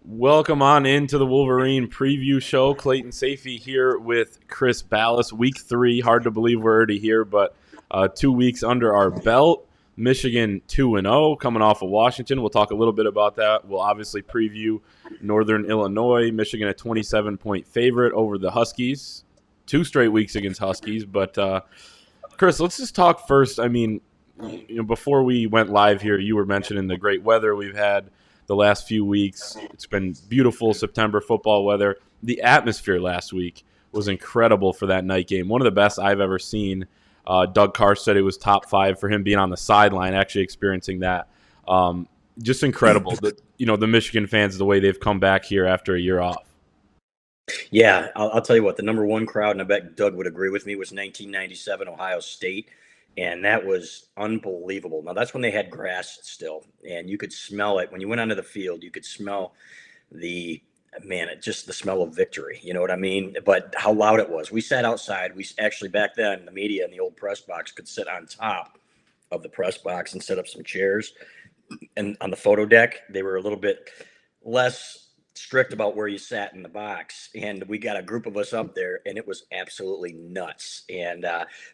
Welcome on into the Wolverine preview show. Clayton Safey here with Chris Ballas. Week 3, hard to believe we're already here, but 2 weeks under our belt. Michigan 2-0, coming off of Washington. We'll talk a little bit about that. We'll obviously preview Northern Illinois. Michigan a 27-point favorite over the Huskies. 2 straight weeks against Huskies. But, Chris, let's just talk first. I mean, before we went live here, you were mentioning the great weather we've had the last few weeks. It's been beautiful September football weather. The atmosphere last week was incredible for that night game. One of the best I've ever seen. Doug Carr said it was top 5 for him being on the sideline, actually experiencing that. Just incredible. The Michigan fans, the way they've come back here after a year off. Yeah, I'll tell you what, the number one crowd, and I bet Doug would agree with me, was 1997 Ohio State, and that was unbelievable. Now, that's when they had grass still, and you could smell it. When you went onto the field, you could smell just the smell of victory. You know what I mean? But how loud it was. We sat outside. We actually, back then, the media in the old press box could sit on top of the press box and set up some chairs. And on the photo deck, they were a little bit less strict about where you sat in the box, and we got a group of us up there, and it was absolutely nuts. And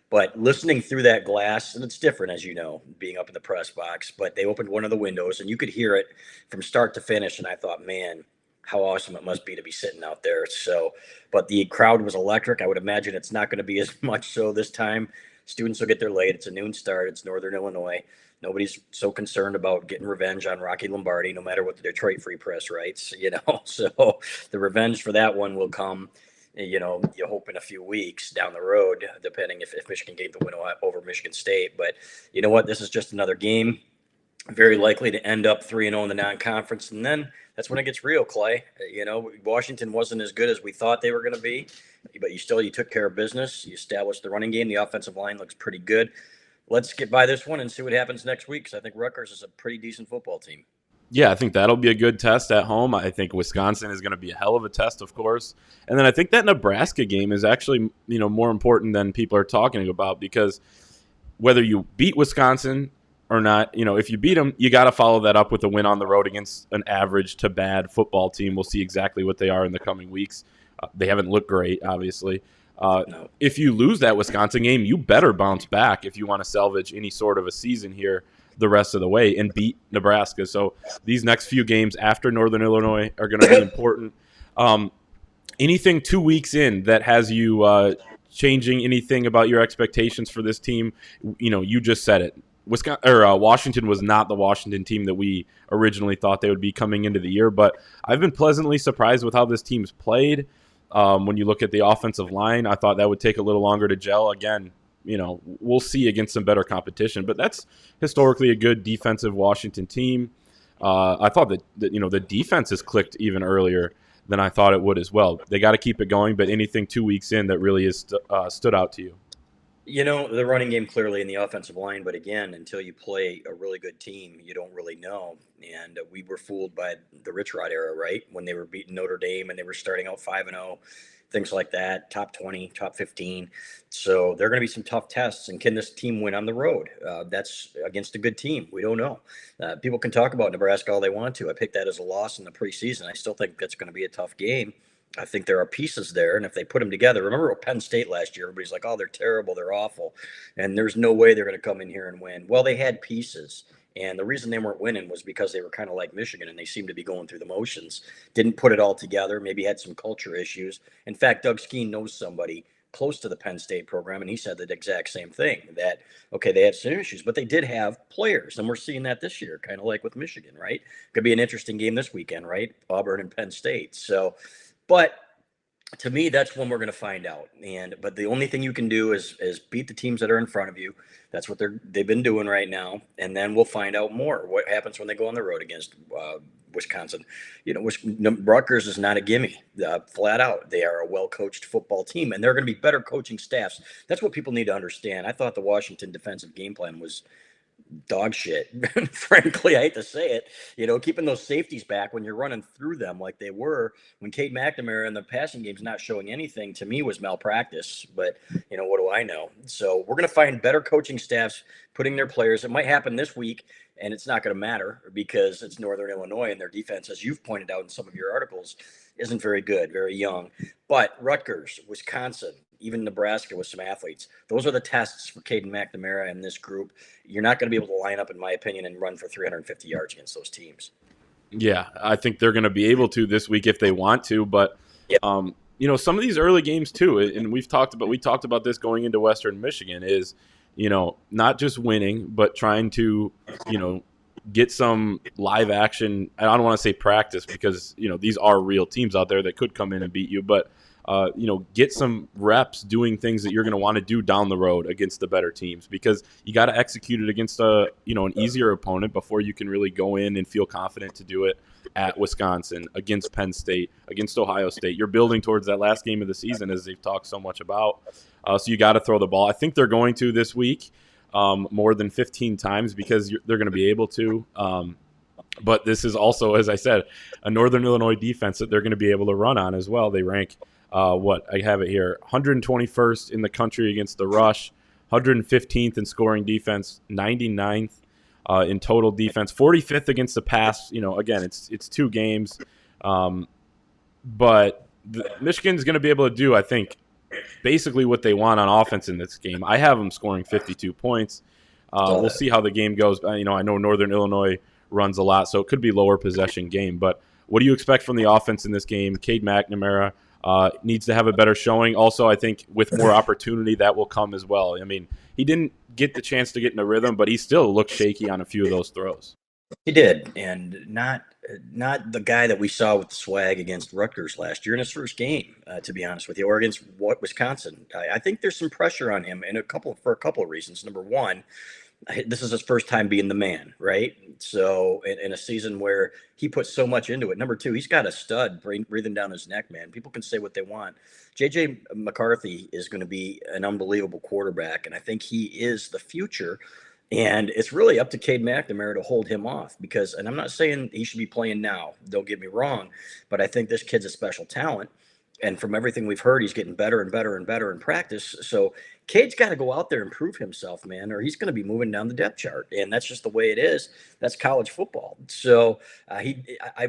but listening through that glass, and it's different, as you know, being up in the press box, but they opened one of the windows and you could hear it from start to finish, and I thought, man, how awesome it must be to be sitting out there. So, but the crowd was electric. I would imagine it's not going to be as much so this time. Students will get there late. It's a noon start. It's Northern Illinois. Nobody's so concerned about getting revenge on Rocky Lombardi, no matter what the Detroit Free Press writes, So the revenge for that one will come, you hope in a few weeks down the road, depending if Michigan gave the win over Michigan State. But you know what? This is just another game. Very likely to end up 3-0 in the non-conference. And then that's when it gets real, Clay. Washington wasn't as good as we thought they were going to be, but you took care of business. You established the running game. The offensive line looks pretty good. Let's get by this one and see what happens next week, because I think Rutgers is a pretty decent football team. Yeah, I think that'll be a good test at home. I think Wisconsin is going to be a hell of a test, of course. And then I think that Nebraska game is actually, more important than people are talking about, because whether you beat Wisconsin or not, if you beat them, you got to follow that up with a win on the road against an average to bad football team. We'll see exactly what they are in the coming weeks. They haven't looked great, obviously. No. If you lose that Wisconsin game, you better bounce back if you want to salvage any sort of a season here the rest of the way and beat Nebraska. So these next few games after Northern Illinois are going to be important. Anything 2 weeks in that has you changing anything about your expectations for this team? You just said it. Washington was not the Washington team that we originally thought they would be coming into the year, but I've been pleasantly surprised with how this team's played. When you look at the offensive line, I thought that would take a little longer to gel. Again, we'll see against some better competition, but that's historically a good defensive Washington team. I thought that the defense has clicked even earlier than I thought it would as well. They got to keep it going, but anything 2 weeks in that really has stood out to you? The running game clearly in the offensive line, but again, until you play a really good team, you don't really know. And we were fooled by the Rich Rod era, right? When they were beating Notre Dame and they were starting out 5-0, things like that, top 20, top 15. So there are going to be some tough tests. And can this team win on the road? That's against a good team. We don't know. People can talk about Nebraska all they want to. I picked that as a loss in the preseason. I still think that's going to be a tough game. I think there are pieces there, and if they put them together, remember Penn State last year, everybody's like, oh, they're terrible, they're awful, and there's no way they're going to come in here and win. Well, they had pieces, and the reason they weren't winning was because they were kind of like Michigan, and they seemed to be going through the motions, didn't put it all together, maybe had some culture issues. In fact, Doug Skeen knows somebody close to the Penn State program, and he said the exact same thing, that, okay, they had some issues, but they did have players, and we're seeing that this year, kind of like with Michigan, right? Could be an interesting game this weekend, right? Auburn and Penn State. But to me, that's when we're going to find out. But the only thing you can do is beat the teams that are in front of you. That's what they've been doing right now, and then we'll find out more. What happens when they go on the road against Wisconsin? Rutgers is not a gimme. Flat out, they are a well-coached football team, and they're going to be better coaching staffs. That's what people need to understand. I thought the Washington defensive game plan was dog shit. Frankly, I hate to say it, keeping those safeties back when you're running through them like they were when Cade McNamara in the passing game's not showing anything, to me, was malpractice. But, what do I know? So we're going to find better coaching staffs putting their players. It might happen this week. and it's not going to matter because it's Northern Illinois and their defense, as you've pointed out in some of your articles, isn't very good, very young. But Rutgers, Wisconsin, even Nebraska with some athletes, those are the tests for Caden McNamara and this group. You're not going to be able to line up, in my opinion, and run for 350 yards against those teams. Yeah, I think they're going to be able to this week if they want to, but Yep. Some of these early games too, and we talked about this going into Western Michigan is, not just winning, but trying to, get some live action. I don't want to say practice because, these are real teams out there that could come in and beat you, but get some reps doing things that you're going to want to do down the road against the better teams, because you got to execute it against an easier opponent before you can really go in and feel confident to do it at Wisconsin, against Penn State, against Ohio State. You're building towards that last game of the season, as they've talked so much about. So you got to throw the ball. I think they're going to this week more than 15 times because they're going to be able to. But this is also, as I said, a Northern Illinois defense that they're going to be able to run on as well. They rank I have it here, 121st in the country against the rush, 115th in scoring defense, 99th in total defense, 45th against the pass. Again, it's 2 games, but Michigan's going to be able to do, I think, basically what they want on offense in this game. I have them scoring 52 points. We'll see how the game goes. I know Northern Illinois runs a lot, so it could be lower possession game. But what do you expect from the offense in this game? Cade McNamara needs to have a better showing. Also, I think with more opportunity, that will come as well. I mean, he didn't get the chance to get in a rhythm, but he still looked shaky on a few of those throws. He did, and not the guy that we saw with the swag against Rutgers last year in his first game. To be honest with you, or against Wisconsin, I think there's some pressure on him, and for a couple of reasons. Number one, this is his first time being the man, right? So in a season where he put so much into it. Number two, he's got a stud breathing down his neck, man. People can say what they want. JJ McCarthy is going to be an unbelievable quarterback, and I think he is the future. And it's really up to Cade McNamara to hold him off because, and I'm not saying he should be playing now, don't get me wrong, but I think this kid's a special talent. And from everything we've heard, he's getting better and better and better in practice. So Cade's got to go out there and prove himself, man, or he's going to be moving down the depth chart. And that's just the way it is. That's college football. So I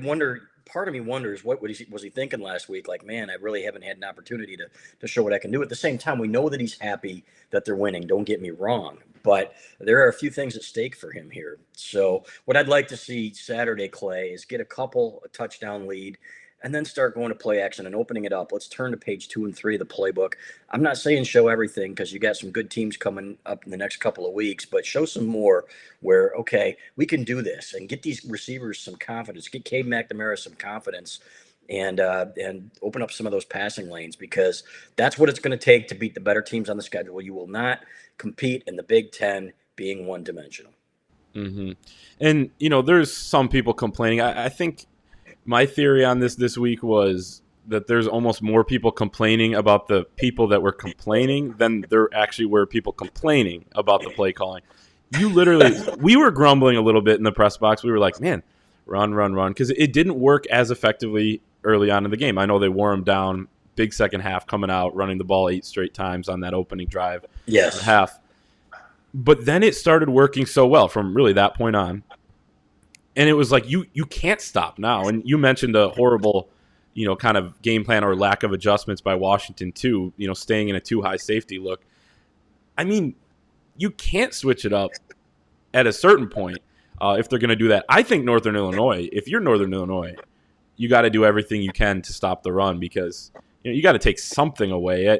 wonder. Part of me wonders what was he thinking last week? Like, man, I really haven't had an opportunity to show what I can do. At the same time, we know that he's happy that they're winning. Don't get me wrong, but there are a few things at stake for him here. So what I'd like to see Saturday, Clay, is get a touchdown lead, and then start going to play action and opening it up. Let's turn to page 2 and 3 of the playbook. I'm not saying show everything because you got some good teams coming up in the next couple of weeks, but show some more where, okay, we can do this and get these receivers some confidence, get Cade McNamara some confidence, and open up some of those passing lanes because that's what it's going to take to beat the better teams on the schedule. You will not compete in the Big Ten being one-dimensional. Mm-hmm. And, there's some people complaining. I think my theory on this week was that there's almost more people complaining about the people that were complaining than there actually were people complaining about the play calling. We were grumbling a little bit in the press box. We were like, man, run, because it didn't work as effectively early on in the game. I know they wore him down, big second half coming out, running the ball 8 straight times on that opening drive. Yes. Half. But then it started working so well from really that point on. And it was like, you can't stop now. And you mentioned a horrible, kind of game plan or lack of adjustments by Washington too, staying in a too high safety look. I mean, you can't switch it up at a certain point if they're going to do that. I think Northern Illinois, if you're Northern Illinois, you got to do everything you can to stop the run because you got to take something away. I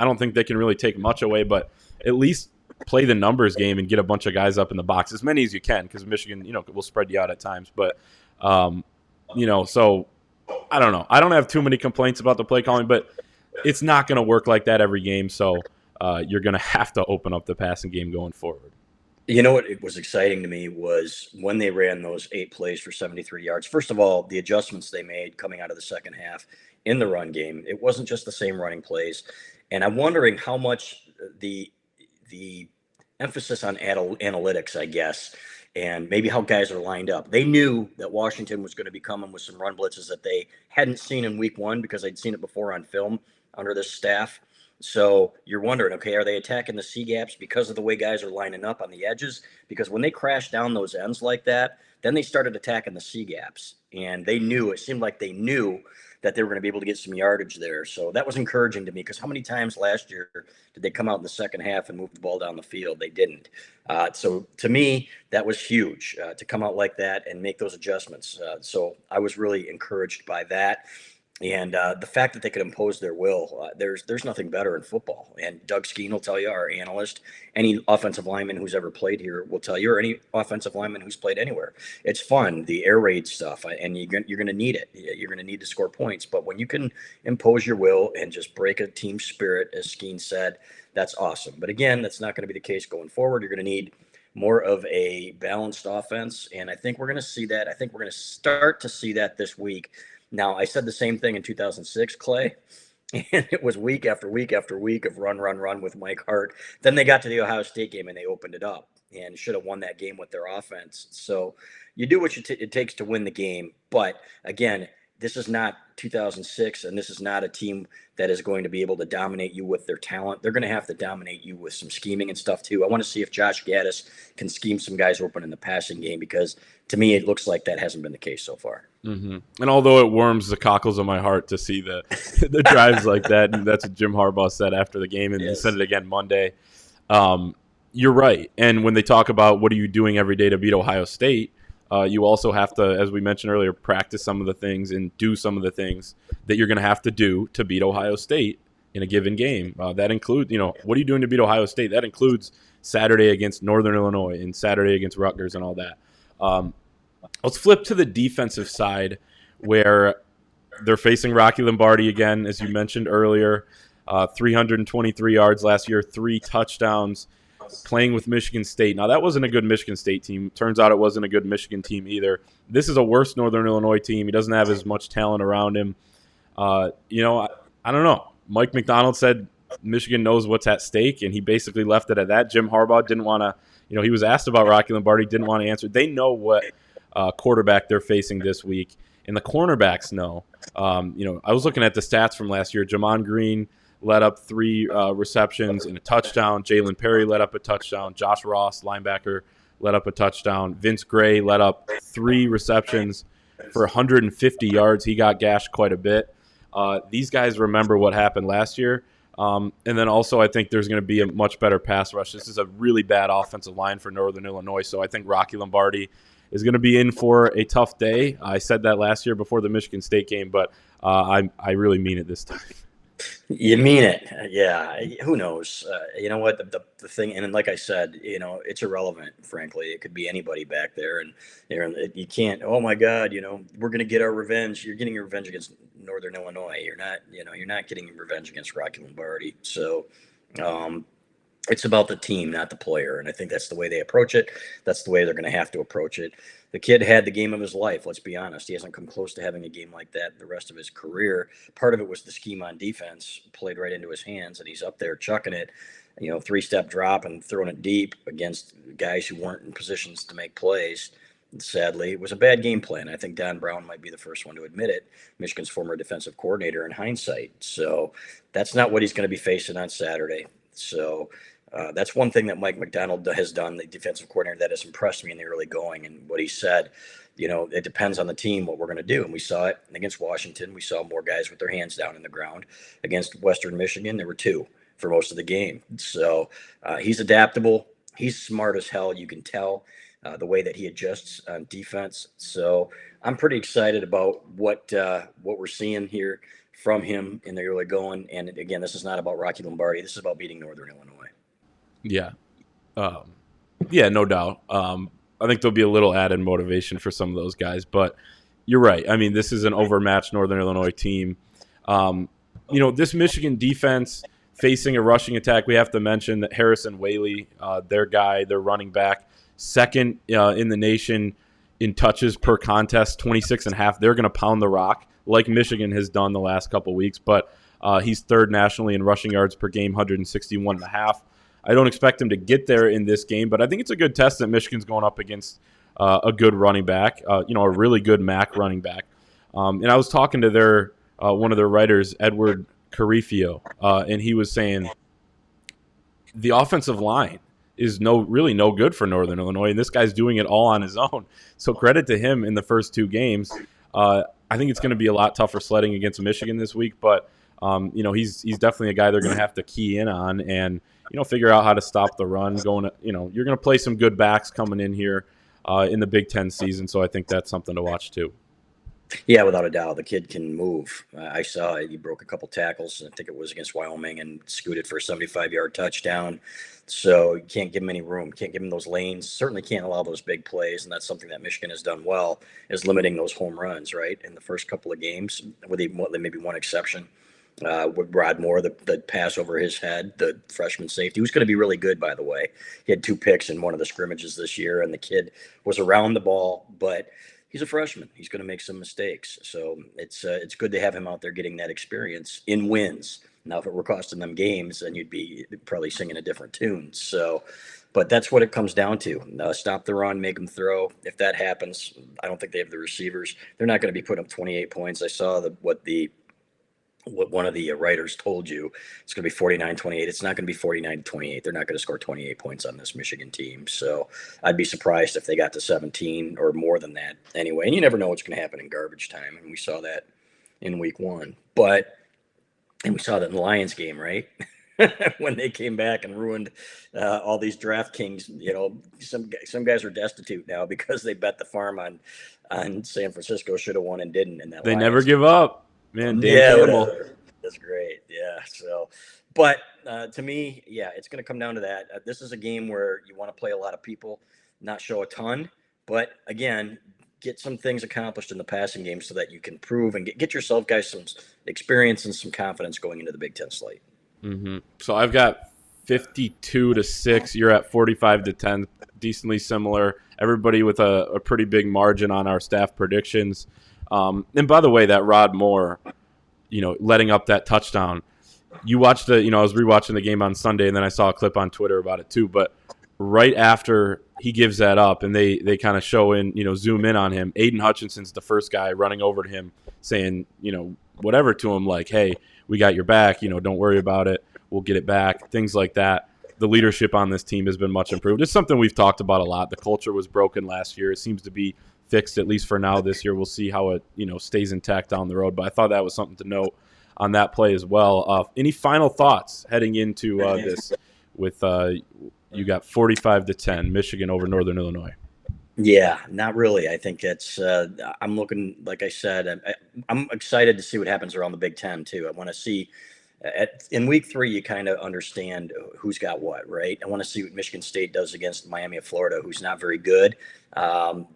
don't think they can really take much away, but at least play the numbers game and get a bunch of guys up in the box, as many as you can, because Michigan, will spread you out at times. But, so I don't know. I don't have too many complaints about the play calling, but it's not going to work like that every game. So you're going to have to open up the passing game going forward. What it was exciting to me was when they ran those 8 plays for 73 yards. First of all, the adjustments they made coming out of the second half in the run game, it wasn't just the same running plays. And I'm wondering how much the emphasis on analytics, I guess, and maybe how guys are lined up. They knew that Washington was going to be coming with some run blitzes that they hadn't seen in week 1 because they'd seen it before on film under this staff. So you're wondering, okay, are they attacking the C gaps because of the way guys are lining up on the edges? Because when they crashed down those ends like that, then they started attacking the C gaps, and they knew, it seemed like they knew that they were going to be able to get some yardage there. So that was encouraging to me, because how many times last year did they come out in the second half and move the ball down the field? They didn't. So to me, that was huge to come out like that and make those adjustments. So I was really encouraged by that. And the fact that they could impose their will, there's nothing better in football. And Doug Skeen will tell you, our analyst, any offensive lineman who's ever played here will tell you, or any offensive lineman who's played anywhere, it's fun, the air raid stuff, and you're going to need it. You're going to need to score points. But when you can impose your will and just break a team spirit, as Skeen said, that's awesome. But again, that's not going to be the case going forward. You're going to need more of a balanced offense, and I think we're going to see that. I think we're going to start to see that this week. Now, I said the same thing in 2006, Clay, and it was week after week after week of run, run, run with Mike Hart. Then they got to the Ohio State game and they opened it up and should have won that game with their offense. So you do what it takes to win the game. But again, this is not 2006, and this is not a team that is going to be able to dominate you with their talent. They're going to have to dominate you with some scheming and stuff too. I want to see if Josh Gaddis can scheme some guys open in the passing game, because to me, it looks like that hasn't been the case so far. Mm-hmm. And although it warms the cockles of my heart to see the drives like that, and that's what Jim Harbaugh said after the game, and he said it again Monday. You're right. And when they talk about what are you doing every day to beat Ohio State, you also have to, as we mentioned earlier, practice some of the things and do some of the things that you're going to have to do to beat Ohio State in a given game. That includes, what are you doing to beat Ohio State? That includes Saturday against Northern Illinois and Saturday against Rutgers and all that. Let's flip to the defensive side, where they're facing Rocky Lombardi again, as you mentioned earlier. 323 yards last year, 3 touchdowns, playing with Michigan State. Now, that wasn't a good Michigan State team. Turns out it wasn't a good Michigan team either. This is a worse Northern Illinois team. He doesn't have as much talent around him. I don't know. Mike McDonald said Michigan knows what's at stake, and he basically left it at that. Jim Harbaugh didn't want to, he was asked about Rocky Lombardi, didn't want to answer. They know what quarterback they're facing this week, and the cornerbacks know. I was looking at the stats from last year. Jamon Green led up 3 receptions and a touchdown. Jalen Perry led up a touchdown. Josh Ross, linebacker, led up a touchdown. Vince Gray led up 3 receptions for 150 yards. He got gashed quite a bit. These guys remember what happened last year. And then also I think there's going to be a much better pass rush. This is a really bad offensive line for Northern Illinois, so I think Rocky Lombardi is going to be in for a tough day. I said that last year before the Michigan State game, but I really mean it this time. You mean it. Yeah. Who knows? You know what? The thing, and like I said, it's irrelevant, frankly. It could be anybody back there. And you can't, oh my God, we're going to get our revenge. You're getting your revenge against Northern Illinois. You're not getting your revenge against Rocky Lombardi. So, it's about the team, not the player. And I think that's the way they approach it. That's the way they're going to have to approach it. The kid had the game of his life. Let's be honest. He hasn't come close to having a game like that the rest of his career. Part of it was the scheme on defense played right into his hands, and he's up there chucking it, 3-step drop and throwing it deep against guys who weren't in positions to make plays. And sadly, it was a bad game plan. I think Don Brown might be the first one to admit it, Michigan's former defensive coordinator in hindsight. So that's not what he's going to be facing on Saturday. So that's one thing that Mike McDonald has done, the defensive coordinator, that has impressed me in the early going. And what he said, it depends on the team what we're going to do. And we saw it against Washington. We saw more guys with their hands down in the ground. Against Western Michigan, there were 2 for most of the game. So he's adaptable. He's smart as hell. You can tell the way that he adjusts on defense. So I'm pretty excited about what we're seeing here from him in the early going. And again, this is not about Rocky Lombardi. This is about beating Northern Illinois. Yeah. No doubt. I think there'll be a little added motivation for some of those guys, but you're right. I mean, this is an overmatched Northern Illinois team. This Michigan defense facing a rushing attack, we have to mention that Harrison Whaley, their running back, second in the nation in touches per contest, 26.5. They're going to pound the rock like Michigan has done the last couple weeks, but he's 3rd nationally in rushing yards per game, 161.5. I don't expect him to get there in this game, but I think it's a good test that Michigan's going up against a good running back, a really good MAC running back. And I was talking to one of their writers, Edward Carifio, and he was saying the offensive line is really no good for Northern Illinois, and this guy's doing it all on his own. So credit to him in the first 2 games. I think it's going to be a lot tougher sledding against Michigan this week, but he's definitely a guy they're going to have to key in on and figure out how to stop the run. You're going to play some good backs coming in here in the Big Ten season, so I think that's something to watch too. Yeah, without a doubt, the kid can move. I saw it. He broke a couple tackles. I think it was against Wyoming and scooted for a 75-yard touchdown. So you can't give him any room. Can't give him those lanes. Certainly can't allow those big plays. And that's something that Michigan has done well, is limiting those home runs, right? In the first couple of games, with maybe one exception. With Rod Moore, the pass over his head, the freshman safety, who's going to be really good, by the way. He had 2 picks in one of the scrimmages this year, and the kid was around the ball, but he's a freshman. He's going to make some mistakes. So it's good to have him out there getting that experience in wins. Now, if it were costing them games, then you'd be probably singing a different tune. So, but that's what it comes down to. Stop the run, make them throw. If that happens, I don't think they have the receivers. They're not going to be putting up 28 points. I saw what one of the writers told you. It's going to be 49-28. It's not going to be 49-28. They're not going to score 28 points on this Michigan team. So I'd be surprised if they got to 17 or more than that anyway. And you never know what's going to happen in garbage time. And we saw that in week 1. And we saw that in the Lions game, right? When they came back and ruined all these DraftKings, some guys are destitute now because they bet the farm on San Francisco should have won and didn't. In that they Lions never game. give up. Man, Dan Campbell. That's great. Yeah. So, but to me, it's going to come down to that. This is a game where you want to play a lot of people, not show a ton, but again, get some things accomplished in the passing game so that you can prove and get yourself guys some experience and some confidence going into the Big Ten slate. Mm-hmm. So I've got 52-6. You're at 45-10, decently similar. Everybody with a pretty big margin on our staff predictions. And by the way, that Rod Moore, letting up that touchdown, you watched I was rewatching the game on Sunday, and then I saw a clip on Twitter about it too. But right after he gives that up, and they kind of show in, zoom in on him, Aiden Hutchinson's the first guy running over to him, saying, whatever to him, like, hey, we got your back, don't worry about it, we'll get it back, things like that. The leadership on this team has been much improved. It's something we've talked about a lot. The culture was broken last year. It seems to be fixed, at least for now this year. We'll see how it stays intact down the road, but I thought that was something to note on that play as well. Any final thoughts heading into this with you got 45-10 Michigan over Northern Illinois? Yeah, not really. I think it's I'm looking, like I said, I'm excited to see what happens around the Big Ten too. I want to see in week 3, you kind of understand who's got what, right? I want to see what Michigan State does against Miami of Florida, who's not very good.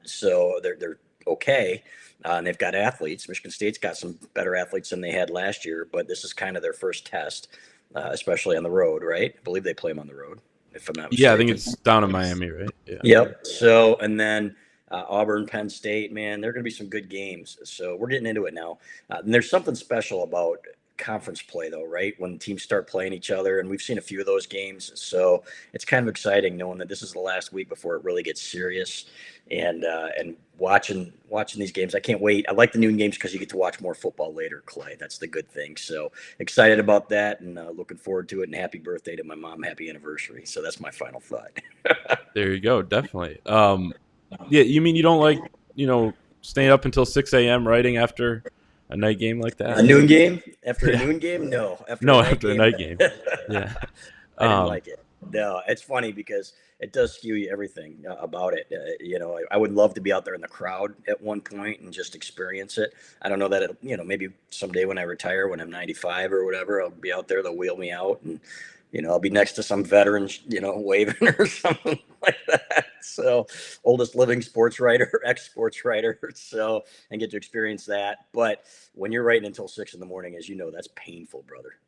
So they're okay. And they've got athletes. Michigan State's got some better athletes than they had last year, but this is kind of their first test, especially on the road, right? I believe they play them on the road, if I'm not mistaken. Yeah, I think it's down in Miami, right? Yeah. Yep. So, and then Auburn, Penn State, man, they're going to be some good games. So we're getting into it now. And there's something special about conference play though, right? When teams start playing each other, and we've seen a few of those games. So it's kind of exciting knowing that this is the last week before it really gets serious, and watching these games. I can't wait. I like the noon games because you get to watch more football later, Clay. That's the good thing. So excited about that, and looking forward to it, and happy birthday to my mom. Happy anniversary. So that's my final thought. There you go. Definitely. Yeah. You mean you don't like, staying up until 6 a.m. writing after a night game like that? A noon game? After a noon game? No. After a night game. Yeah. I didn't like it. No, it's funny because it does skew you everything about it. I would love to be out there in the crowd at one point and just experience it. I don't know that maybe someday when I retire, when I'm 95 or whatever, I'll be out there. They'll wheel me out, and I'll be next to some veteran, waving or something like that. So, oldest living sports writer, ex-sports writer, so, and get to experience that. But when you're writing until 6 a.m, as you know, that's painful, brother.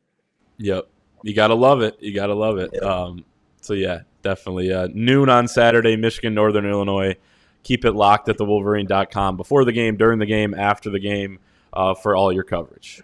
Yep. You got to love it. Yep. So, yeah, definitely. Noon on Saturday, Michigan, Northern Illinois. Keep it locked at thewolverine.com before the game, during the game, after the game, for all your coverage.